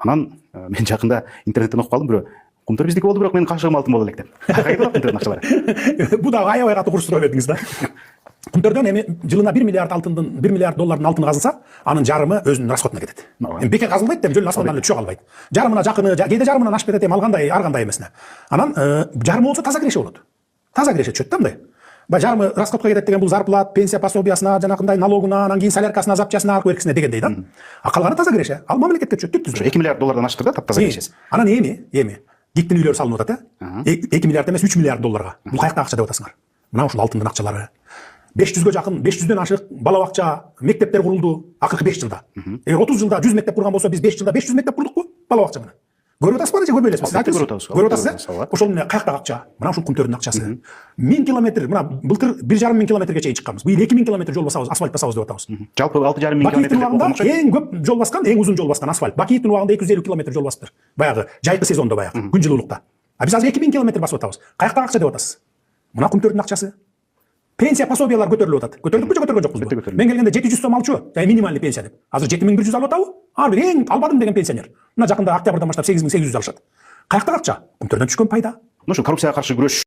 Анан мен жакында интернеттен окуп калдым, бирөө Кумтөр биздики болду, бирок менин кашыгым алтын боло элек деп. Кайда Кумтөрдүн акчалары? Бу да аябай катуу куруштура бердиңиз да. Кумтөрдөн эми жылына 1 миллиард алтындын 1 миллиард доллардын алтыны казылса, анын жарымы өзүнүн расходуна кетет. Эми бекер казылбайт деп жөн аспандан эле түшө калбайт. Жарымына жакыны, кээде жарымынан ашып кетет, эми алгандай ар кандай эмесине. Анан жарымы болсо таза киреше болот. Таза киреше түшөт да мындай. Баягы жарымы расходко кетет деген бул зарплат, пенсия пособиясына, жанакындай налогуна, анан кийин соляркасына, запчасына, аркы беркисине дегендей да. А калганы таза киреше. Ал мамлекетке түшөт түптүз. 2 миллиард доллардан аштыр да таптаза кирешеси. Анан эми диктин үйлөр салынып атат, 2 миллиард эмес 3 миллиард долларга. Бул каякта акча деп атасыңар? Мына ушул алтындын акчалары. 500гө жакын, 500дөн ашык бала бакча, мектептер курулду акыркы 5 жылда. 30 жылда 100 мектеп курган болсо, биз 5 жылда 500 мектеп курдукпу? Бала бакча менен. Көрүп атасызбы же көрбөй элесизби? Көрүп атасыз. Ошол менен каяктагы акча? Мына ушул Кумтөрдүн акчасы. 1000 километр, мына былтыр 1,5 миң километрге чейин чыкканбыз. Быйыл 2000 километр жол басабыз, асфальт басабыз деп атабыз. Жалпы 6,5 миң километр деп атабыз. Эң көп жол баскан, эң узун жол баскан асфальт. Бакиевдин убагында 250 километр жол басыптыр. Баягы жайкы сезондо баягы, күн жылуулукта. А биз азыр 2000 километр басып атабыз. Каяктагы акча деп атасыз? Мына Кумтөрдүн акчасы. Пенсия пособиялар көтөрүлүп атат. Көтөрдүкпү же көтөргөн жокпузбу? Мен келгенде 700 сом алчу, жай минимальный пенсия деп. Азыр 7100 алып атабы? Ар бир эң албадым деген пенсионер. Мына жакында октябрдан баштап 8800 алышат. Каяктагы акча? Кумтөрдөн түшкөн пайда. Ошо коррупцияга каршы күрөш